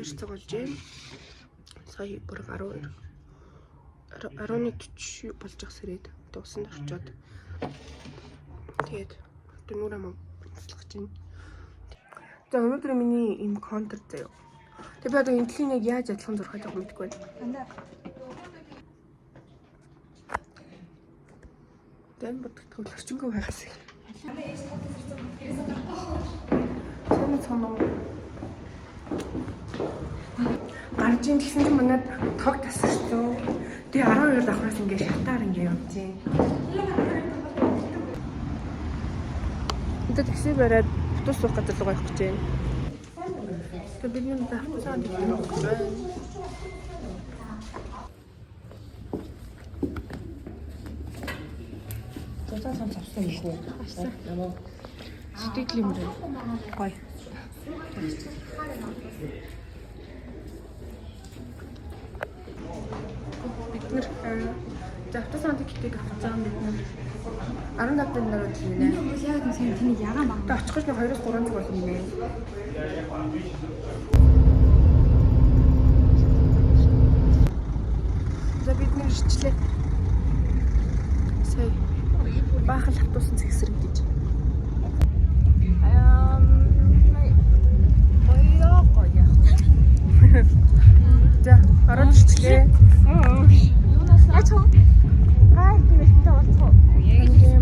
12 цаг болж байна. Сая бүр 11:40 болж ах сэрээд дуусанд орчоод. Тэгээд дөрөв мөн туслах гэж байна. За өнөөдөр миний юм контр заяа. Тэгээд би одоо энэлийн яг яаж адилхан зурхаа жоох мэдгүй байна. Тэн бодтол орчингүй байгаас. Соноо. Гарч ин гэсэн чинь манад тог тасчихсан. Тэгээ 12 давхраас ингээ шатаар ингээ явж байна. Одоо такси бариад автобус суух газар руу явах гэж байна. Тэгээд бид нэг автобусаар явах гэж байна. Цаасан цавсан юм уу? Ямар сэтгэлэмрээ. Гой. Бид нэр автосанд китийг авцсан бид нэр 15 дэх нарууд хэлнэ. Яг нэг сайн тэний ягаан баг. Тэ очих гэж 2-3 цаг болно нэ. За бид нэр ирчлээ. Сая баахал автобусын цэгсэрэг гэж. За, ороод ирчлээ. Юунаас ачаа? Гай гэмэлтэй болцгоо.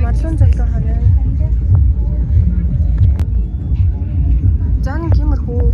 Марлон залуу ханаа. Зан гимэрхүү.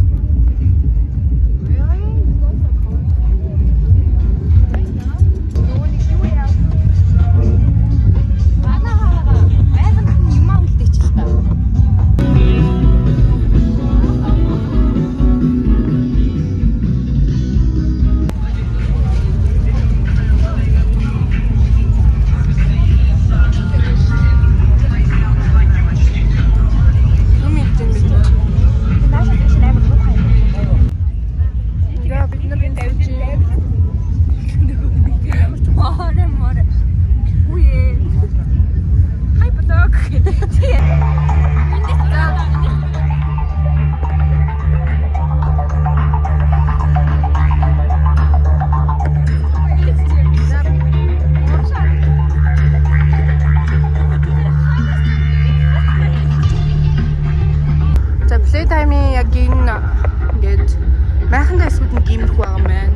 Playtime-ийн яг энэ ингээд майхандаа эсвэл нэг гимэрхүү байгаа юм байна.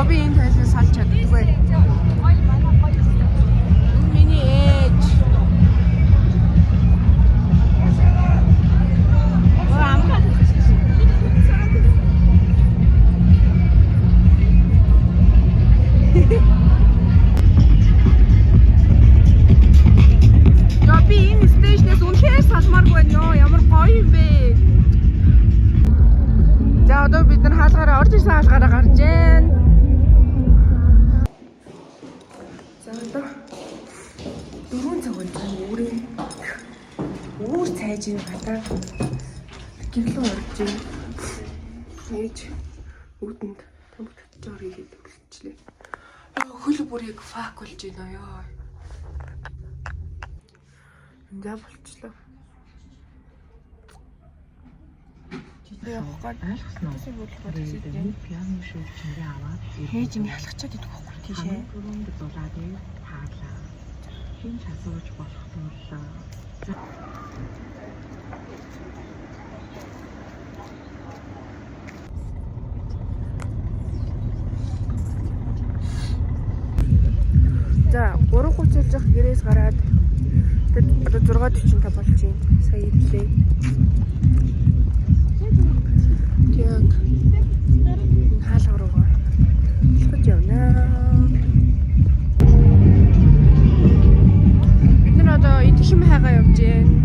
Би энэ тайлбарыг салж чаддаггүй. Миний ээж. Би энэ стейшнээс үнэхээр салмааргүй байна ёо. Ямар гоё юм бэ. За одоо бид нар хаалгаараа орж ирсэн хаалгаараа гарч байна. За одоо 4 цаг болж байна. байж юм гадаа гэрлэн орж байна. Ээж үүдэнд тамиг татчихаар игээд үлдчихлээ. Хөл бүрийг фак болж байна ёо. Эндээ болчихлоо. Явах гээд ойлгосноо. Пиано шүүчиндээ аваад хээж юм ялахчаад идэх байхгүй тийшээ. түрүүнд дулаад хаалаа. Хин часууж болох туллаа. За 3:30 жах гэрээс гараад тэгээд одоо 6:45 болж байна. Сая ирлээ. Яг хаалга руугаа хэлбэж явна. Бид нар одоо идэх юм хайгаа явж байна.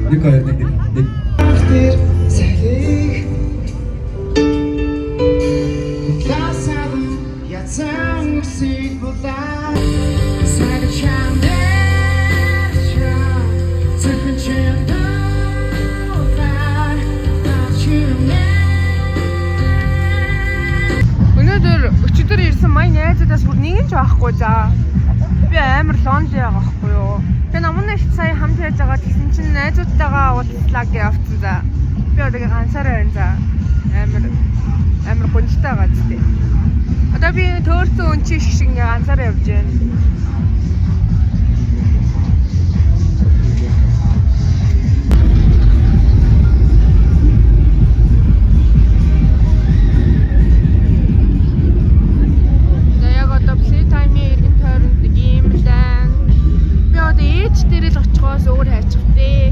Нэг хоёр нэг тэр салиг тасаад яцсан үсэг булаа сар чамдэр зөвхөн өнөөдөр өчигдөр ирсэн май найзуудаас бүр нэг нь ч байхгүй за. Би амар лонли байгаа байхгүй юу. Тэгээ намайг их сая хамт яаж байгаа гэсэн чинь найзуудтайгаа уулзлаа гэж авсан за. Би одоогийн ганцаараа байна за. Амар гонжтой байгаа зү. Одоо би төөрсөн өн чи шиг ингээ ганцаараа явж байна. Өөр хайчихвээ.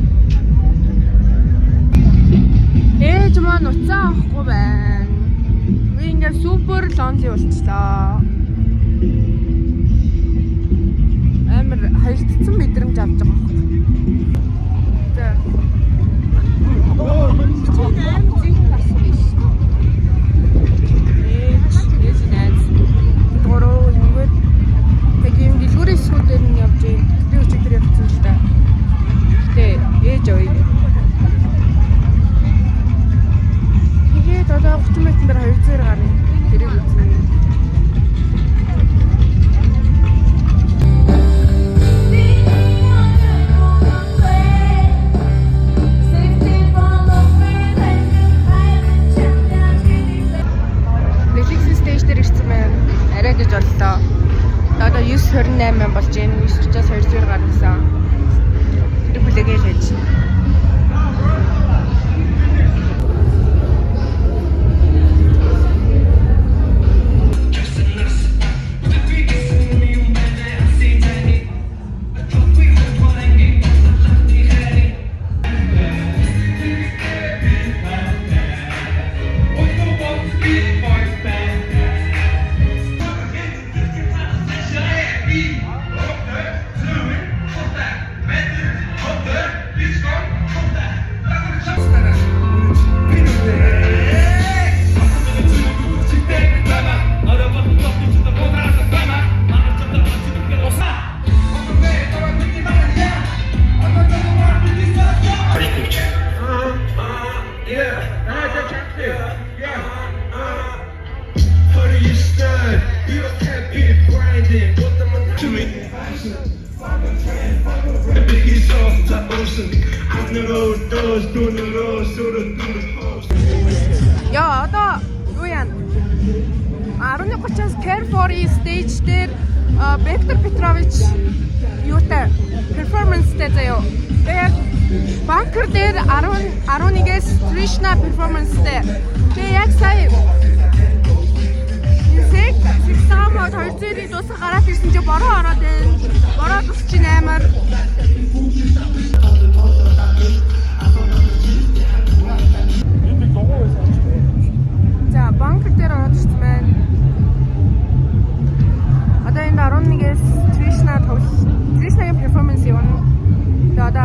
Ээж маань уцаа авахгүй байна. Би ингээ супер лонли болчихлоо. Амар хаягдсан мэдрэмж авч байгаа байхгүй. За. Ээж найз. Дөрөв ингээд тэгийн дэлгүүрийн сүүдээр нь явж байна. Би өчигдөр явсан л та. Ээж ой. Тэгээд одоо 30 метр дээр 200 гарна. Тэрийг үзнэ. Netflix stage дээр ирсэн байна. Арай гэж боллоо. Одоо 928 болж байна. 9:30-аас 200 гарсан. Бүлэгээл хийж. Яа, одоо юу яа? 11:30-аас Care for E stage дээр Виктор Петрович юутай performance дээр заяа. Тэгээд банкер дээр 11-ээс Krishna performance дээр. Тэгээд яг сая Инсек системод 200-ийг дуусах гараад ирсэн чи бороо ороод байна. Бороо тусч амар. За банкер дээр ороод ирсэн байна. Одоо энэ 11-ээс Krishna-гийн перформанс явна. Тэгээд одоо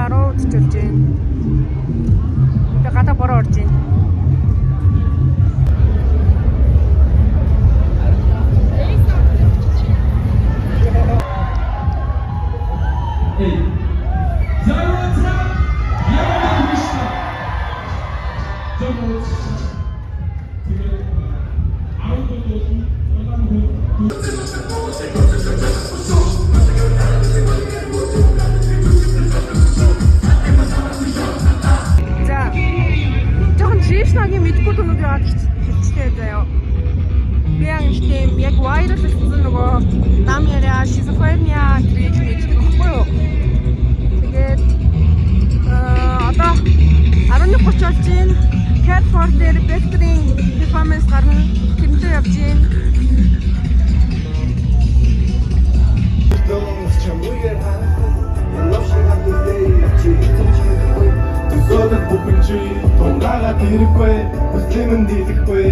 хэрэгтэй юм. Яг viral болсон нөгөө нам яриа schizophrenia гэх мэт баггүй юу? Тэгээд одоо 11:30 болж байна. Cat for their Vectoring performance гарна. Тэмдэг явж байна. Зодод бүхэнчи тунгаага тэрэхгүй бүслэмэн дийлэхгүй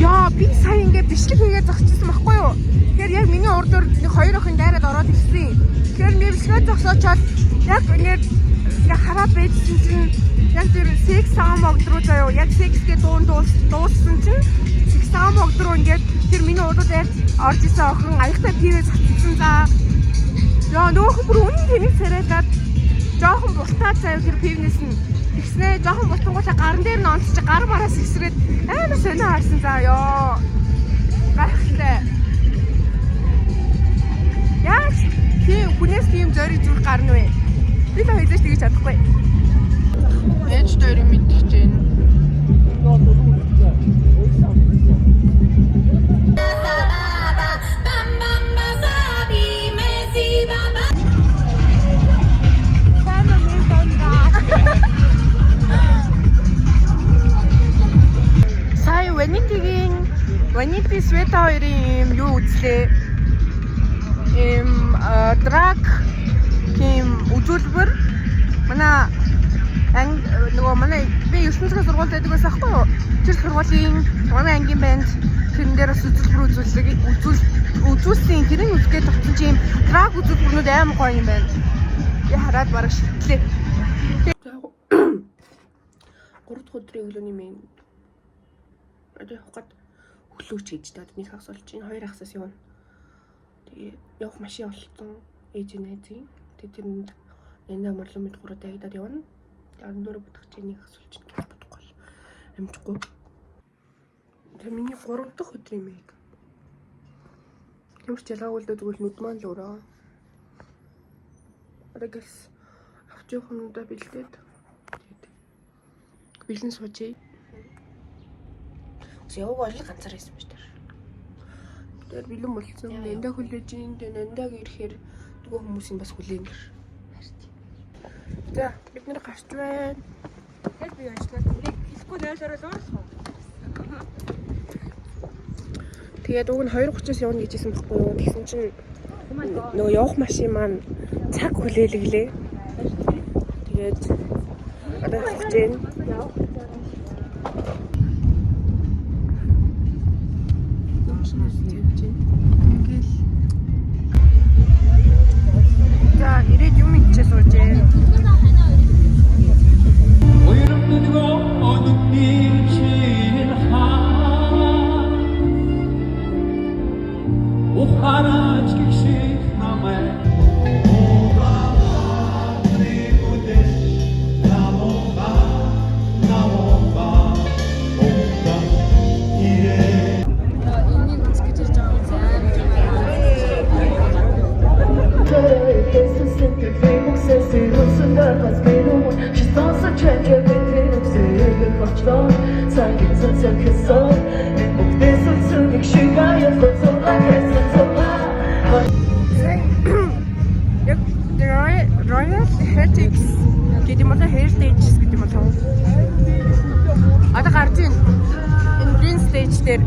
Яа, би сая ингээд бичлэг хийгээд зогсчихсан байхгүй юу? Тэгэхээр яг миний урд нэг хоёр охин дайраад ороод ирсэн. Тэгэхээр би бичлэгээ зогсоочоод яг ингээд хараад байжсэн чинь яг тэр секс саамог руу заяа яг сексгээ дууссан чинь секс саамог руу ингээд тэр миний урд дайр орж исэн охин аягтай пивээ цацсан за. Яа, нөөхөн бүр үнэн тэнийг царайлаад жоохон бултаад заяа тэр пивнес нь тэгснэ жоохон бултангуулаа гарн дээр нь онцч гар мараас ихсрээд амар сонио харсан за ёо. Гайхалтай. Яаж хүнээс тийм зориг зүрх гарна вэ? Би та хэлж тэгэж чадахгүй. Ээж дөрөв мэдчихэж байна. Сая Vanity Sveta хоёрын юм юу үзлээ? Драг тийм үзүүлбэр манай нөгөө манай би 9 цагаас сургуульд байдаг байсан аахгүй юу? Тэр сургуулийн манай ангийн банд тэрэн дээр бас үзүүлбэр үзүүлсэн тэрийг үзгээд тогтсон чинь драг үзүүлбэрнүүд амар гоё юм байна. Би хараад бараг шитлээ. 3 дахь өдрийн өглөөний мен одоо явахад хөглөөч гэж даад нэг хагас болж байна. 2 хагасаас явна. Тэгээ явах машин олсон ээж найзын. Тэгээ тэрэнд энэ мөрлөм мэд 3 дагидаад явна. Тэгээ 14 будах чинь нэг хагас болж байна гэж бодохгүй. Амжихгүй. Тэгээ миний 3 дахь өдрийн мен. Ямар ч ялгаагүй л тэгвэл нүд маань л өрөө. Арагас авч явах юмудаа бэлдээд бэлэн суучээ. Яваг бол ганцаар байсан биш тэр. Тэр бэлэн болсон. Нандаа хүлээж ин тэ нандааг ирэхээр дгөө хүмүүсийн бас хүлээн гэр. За бид нэр гарч байна. Тэр би ажиллаад үрийг хэлэхгүй нойшороо дуусах уу? Тэгээд уг нь 2:30-аас явна гэж хэлсэн байхгүй юу? Тэгсэн чинь нөгөө явах машин маань цаг хүлээлгэлээ. Тэгээд одоо явж байна. За ирээд юм ичээ сууж байна. Royal Heretics гэдэг юм уу Heritage гэдэг юм уу? Одоо гарч ийн энэ Green Stage дээр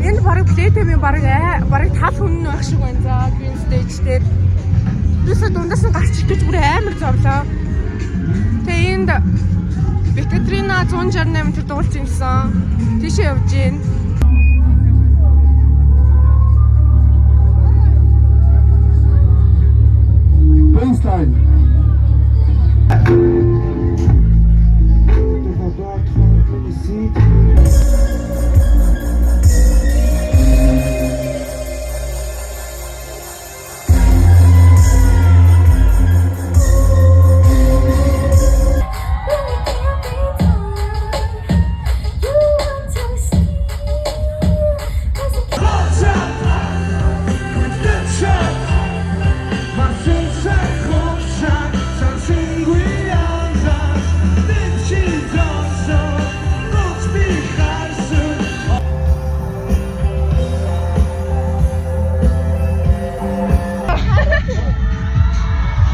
энэ бараг Playtime-ийн бараг тал хүн байх шиг байна. За Green Stage дээр юусе дундаас нь гарч ирж бүр амар зовлоо. Тэгээ энд Екатерина 168 тэр дуулсан гэсэн. Тийшээ явж гин. Baseline.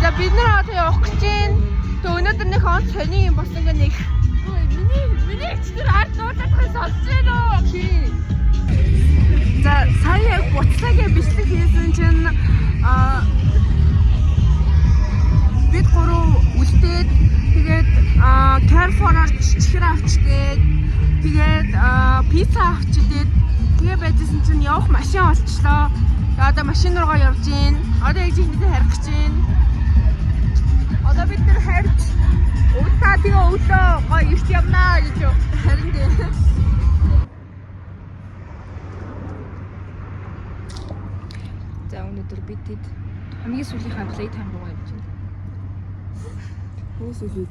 За бид нар одоо явах гэж байна. Тэ өнөөдөр нэг он сони юм болсон гэнэ нэг. Миний эцгээр ард дуулахыг сонсож байна уу? За сая яг буцаагээ бичлэг хийсэн чинь бид гурав үлдээд тэгээд Carrefour-оор чихэр авчдээ. Тэгээд пицца авчдээ. Тэгээ байжсэн чинь явах машин олчлоо. Одоо машин руугаа явж гин. Одоо яг жинхэнэ харих гэж байна. Одоо бид нэр харж уудаа тэгээ өглөө гоё ирт явнаа гэж харин дээ. За өнөөдөр бид хэд хамгийн сүүлийнхаа play time руу явж байна. Хөөс үлээ.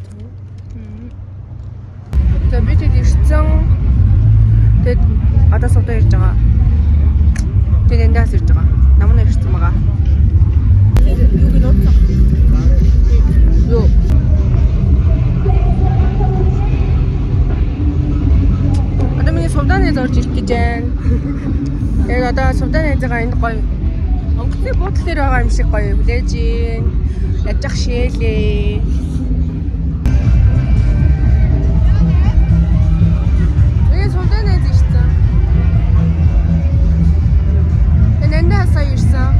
За бид хэд ирсэн. Тэгэд одоо суудаа ирж байгаа. Тэгээд эндээс ирж байгаа. Намна ирсэн байгаа. Юу гинөө? Юу? Одоо миний сувдааны зорж ирэх гэж байна. Тэгээд одоо сувдааны зэгаа энд гоё онгоцны буудлын дээр байгаа юм шиг гоё хүлээж гин. Ядчих шээлээ. Энэ сувдааны зэ ирсэн. Эндээс сая ирсэн.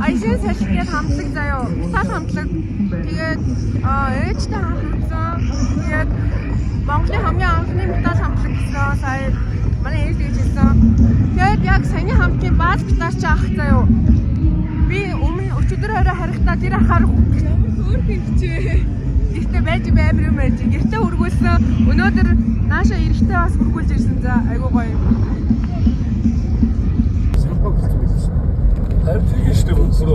Ажин салхиад хамтлаг заяо. Металл хамтлаг. Тэгээд ээжтэй хамтлагсан. Тэгээд Монголын хамгийн анхны металл хамтлаг гэсэн сая манай ээж хэлсэн. Тэгээд яг саяны хамтлагийн бааз гитарч авах заяо. Би өмнө өчигдөр орой харихтаа тэр ахаар өөр хөвчээ. Ихтэй байж амар юм байж. Гэртээ үргүүлсэн. Өнөөдөр нааша эрэхтэй бас үргүүлж ирсэн за. Айгуу гоё. Харин тийм шүү дээ.